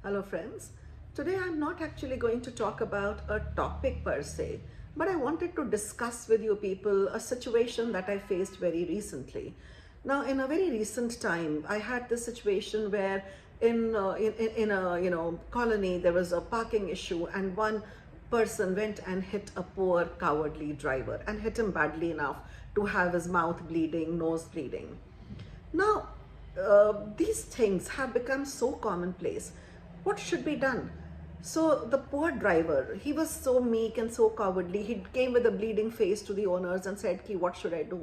Hello friends. Today I'm not actually going to talk about a topic per se, but I wanted to discuss with you people a situation that I faced very recently. Now, in a very recent time, I had this situation where in a colony there was a parking issue, and one person went and hit a poor cowardly driver and hit him badly enough to have his mouth bleeding, nose bleeding. Now, these things have become so commonplace. What should be done? So the poor driver, he was so meek and so cowardly. He came with a bleeding face to the owners and said, "Ki, what should I do?"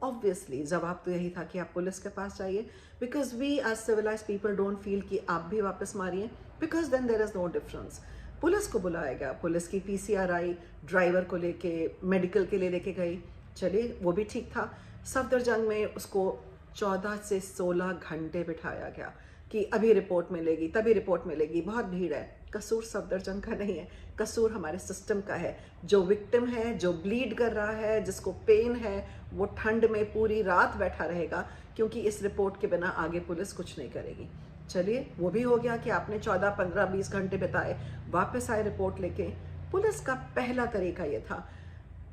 Obviously, जवाब तो यही था कि आप police के पास जाइए, because we as civilized people don't feel कि आप भी वापस मारिए, because then there is no difference. Police को बुलाया गया, पुलिस की पीसीआर आई, ड्राइवर को लेके मेडिकल के लिए लेके गई, चलिए वो भी ठीक था। सफदरजंग में उसको 14 से 16 घंटे बिठाया गया कि अभी रिपोर्ट मिलेगी, तभी रिपोर्ट मिलेगी, बहुत भीड़ है। कसूर सफदरजंग का नहीं है, कसूर हमारे सिस्टम का है। जो विक्टिम है, जो ब्लीड कर रहा है, जिसको पेन है, वो ठंड में पूरी रात बैठा रहेगा, क्योंकि इस रिपोर्ट के बिना आगे पुलिस कुछ नहीं करेगी। चलिए, वो भी हो गया कि आपने 14, 15, 20 घंटे बिताए, वापस आए रिपोर्ट लेके। पुलिस का पहला तरीका ये था,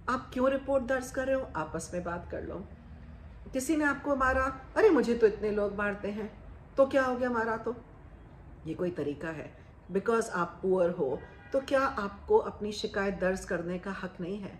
आप क्यों रिपोर्ट दर्ज कर रहे हो, आपस में बात कर लो। किसी ने आपको मारा, अरे मुझे तो इतने लोग मारते हैं, तो क्या हो गया, मारा तो। ये कोई तरीका है? बिकॉज आप पुअर हो तो क्या आपको अपनी शिकायत दर्ज करने का हक नहीं है?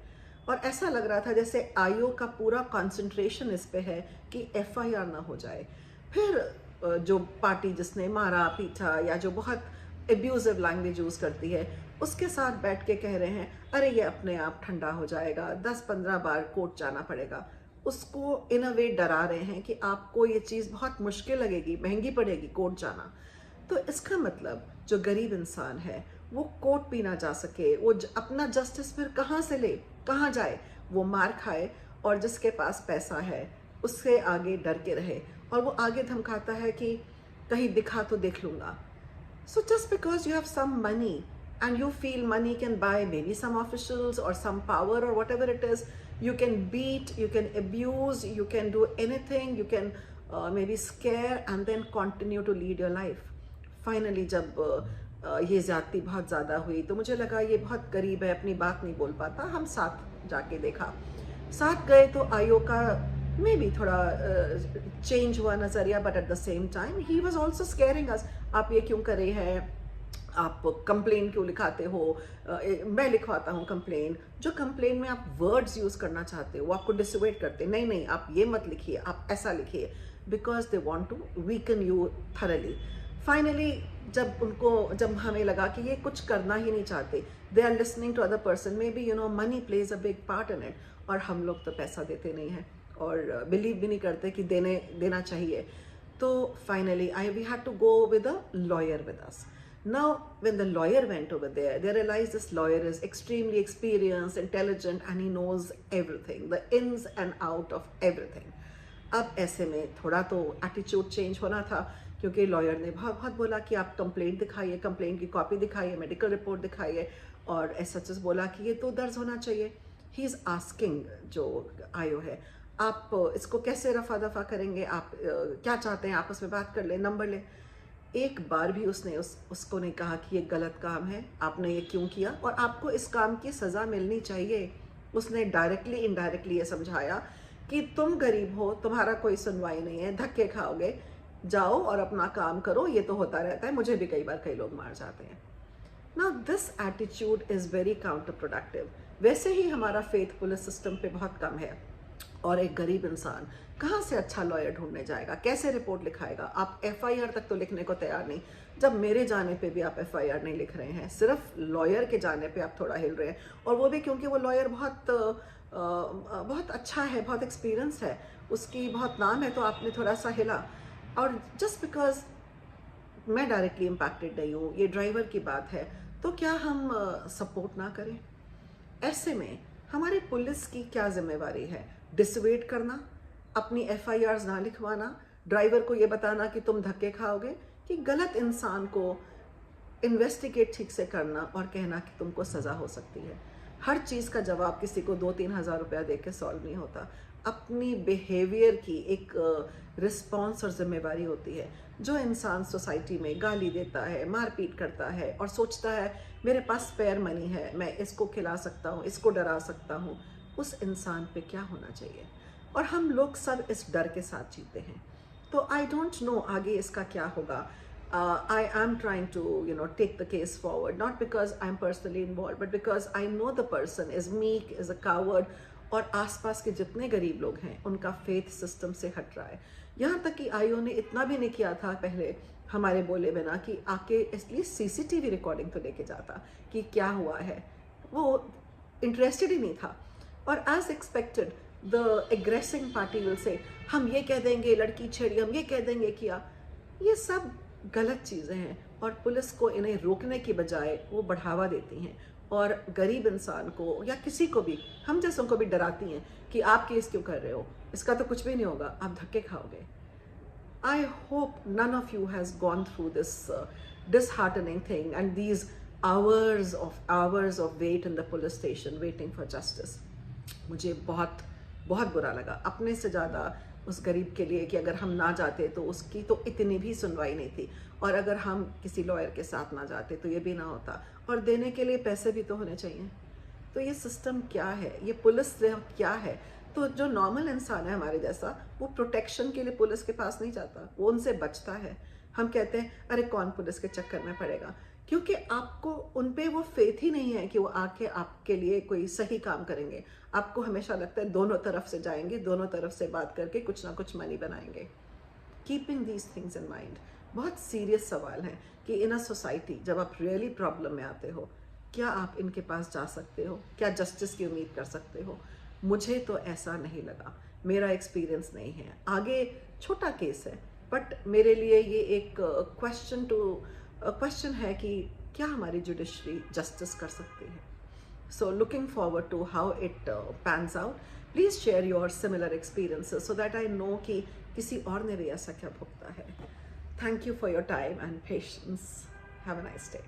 और ऐसा लग रहा था जैसे आयोग का पूरा कंसंट्रेशन इस पे है कि एफआईआर ना हो जाए। फिर जो पार्टी जिसने मारा पीटा या जो बहुत एब्यूजिव लैंग्वेज यूज करती है, उसके साथ बैठ के कह रहे हैं, अरे ये अपने आप ठंडा हो जाएगा, 10-15 बार कोर्ट जाना पड़ेगा। उसको इन अ वे डरा रहे हैं कि आपको ये चीज़ बहुत मुश्किल लगेगी, महंगी पड़ेगी कोर्ट जाना। तो इसका मतलब जो गरीब इंसान है वो कोर्ट भी ना जा सके, वो अपना जस्टिस फिर कहाँ से ले, कहाँ जाए? वो मार खाए, और जिसके पास पैसा है उससे आगे डर के रहे, और वो आगे धमकाता है कि कहीं दिखा तो देख लूँगा। So just because you have some money and you feel money can buy maybe some officials or some power or whatever it is, you can beat, you can abuse, you can do anything, you can maybe scare and then continue to lead your life. Finally जब ये ज्यादती बहुत ज़्यादा हुई तो मुझे लगा ये बहुत गरीब है, अपनी बात नहीं बोल पाता, हम साथ जाके देखा। साथ गए तो आयोग का मे बी थोड़ा चेंज हुआ नज़रिया, but at the same time ही वॉज ऑल्सो स्केयरिंग अस। आप ये क्यों करे हैं, आप कंप्लेन क्यों लिखाते हो, मैं लिखवाता हूँ कंप्लेन। जो कंप्लेन में आप वर्ड्स यूज़ करना चाहते हो वो आपको डिसवेट करते, नहीं नहीं आप ये मत लिखिए, आप ऐसा लिखिए, because they want to weaken you thoroughly. Finally जब हमें लगा कि ये कुछ करना ही नहीं चाहते, they are listening to other person, maybe money plays a big part in it, और हम लोग तो पैसा देते नहीं हैं और बिलीव भी नहीं करते कि देना चाहिए। तो finally we had to go with a lawyer with us. Now, when the lawyer went over there, they realized this lawyer is extremely experienced, intelligent, and he knows everything, the ins and out of everything. अब ऐसे में थोड़ा तो attitude change होना था, क्योंकि lawyer ने बहुत बहुत बोला कि आप कंप्लेंट दिखाइए, कंप्लेंट की कॉपी दिखाइए, मेडिकल रिपोर्ट दिखाइए, और ऐसा चीज बोला कि ये तो दर्ज होना चाहिए। ही इज आस्किंग जो आयो है, आप इसको कैसे रफा दफा करेंगे, आप क्या चाहते हैं, आपस में बात कर ले, नंबर ले। एक बार भी उसने उसको नहीं कहा कि ये गलत काम है, आपने ये क्यों किया और आपको इस काम की सज़ा मिलनी चाहिए। उसने डायरेक्टली इनडायरेक्टली ये समझाया कि तुम गरीब हो, तुम्हारा कोई सुनवाई नहीं है, धक्के खाओगे, जाओ और अपना काम करो, ये तो होता रहता है, मुझे भी कई लोग मार जाते हैं। Now this attitude is very counterproductive. वैसे ही हमारा फेथ पुलिस सिस्टम पे बहुत कम है, और एक गरीब इंसान कहाँ से अच्छा लॉयर ढूंढने जाएगा, कैसे रिपोर्ट लिखाएगा? आप एफआईआर तक तो लिखने को तैयार नहीं, जब मेरे जाने पे भी आप एफआईआर नहीं लिख रहे हैं, सिर्फ लॉयर के जाने पे आप थोड़ा हिल रहे हैं, और वो भी क्योंकि वो लॉयर बहुत अच्छा है, बहुत एक्सपीरियंस है, उसकी बहुत नाम है, तो आपने थोड़ा सा हिला। और जस्ट बिकॉज मैं डायरेक्टली इम्पैक्टेड नहीं हूँ, ये ड्राइवर की बात है, तो क्या हम सपोर्ट ना करें? ऐसे में हमारी पुलिस की क्या जिम्मेवारी है? डिसवेट करना, अपनी एफआईआर्स ना लिखवाना, ड्राइवर को ये बताना कि तुम धक्के खाओगे, कि गलत इंसान को इन्वेस्टिगेट ठीक से करना और कहना कि तुमको सज़ा हो सकती है। हर चीज़ का जवाब किसी को 2-3 हज़ार रुपया दे के सॉल्व नहीं होता। अपनी बिहेवियर की एक रिस्पॉन्स और जिम्मेवारी होती है। जो इंसान सोसाइटी में गाली देता है, मारपीट करता है और सोचता है मेरे पास स्पेयर मनी है, मैं इसको खिला सकता हूँ, इसको डरा सकता हूँ, उस इंसान पे क्या होना चाहिए? और हम लोग सब इस डर के साथ जीते हैं। तो आई डोंट नो आगे इसका क्या होगा। I am trying to, take the case forward, not because I'm personally involved, but because I know the person is meek, is a coward, और आसपास के जितने गरीब लोग हैं उनका फेथ सिस्टम से हट रहा है। यहाँ तक कि आईओ ने इतना भी नहीं किया था पहले हमारे बोले बिना कि आके इसलिए सीसीटीवी रिकॉर्डिंग तो लेके जाता कि क्या हुआ है, वो इंटरेस्टेड ही नहीं था। और as expected the aggressing party will से हम ये कह देंगे लड़की छेड़ी, हम ये कह देंगे किया। ये सब गलत चीज़ें हैं और पुलिस को इन्हें रोकने की बजाय वो बढ़ावा देती हैं और गरीब इंसान को या किसी को भी, हम जैसों को भी डराती हैं कि आप केस क्यों कर रहे हो, इसका तो कुछ भी नहीं होगा, आप धक्के खाओगे। I hope none of you has gone through this disheartening thing and these hours of wait in the police station waiting for justice. मुझे बहुत बहुत बुरा लगा अपने से ज़्यादा उस गरीब के लिए कि अगर हम ना जाते तो उसकी तो इतनी भी सुनवाई नहीं थी, और अगर हम किसी लॉयर के साथ ना जाते तो ये भी ना होता, और देने के लिए पैसे भी तो होने चाहिए। तो ये सिस्टम क्या है, ये पुलिस क्या है? तो जो नॉर्मल इंसान है हमारे जैसा, वो प्रोटेक्शन के लिए पुलिस के पास नहीं जाता, वो उनसे बचता है। हम कहते हैं अरे कौन पुलिस के चक्कर में पड़ेगा, क्योंकि आपको उन पे वो फेथ ही नहीं है कि वो आके आपके लिए कोई सही काम करेंगे। आपको हमेशा लगता है दोनों तरफ से जाएंगे, दोनों तरफ से बात करके कुछ ना कुछ मनी बनाएंगे। Keeping these things in mind, बहुत सीरियस सवाल है कि इन अ सोसाइटी जब आप रियली प्रॉब्लम में आते हो, क्या आप इनके पास जा सकते हो? क्या जस्टिस की उम्मीद कर सकते हो? मुझे तो ऐसा नहीं लगा, मेरा एक्सपीरियंस नहीं है। आगे छोटा केस है, बट मेरे लिए ये एक क्वेश्चन है कि क्या हमारी जुडिशरी जस्टिस कर सकती है? So looking forward to how it pans out. Please share your similar experiences so that I know कि किसी और ने भी ऐसा क्या भुगता है. Thank you for your time and patience. Have a nice day.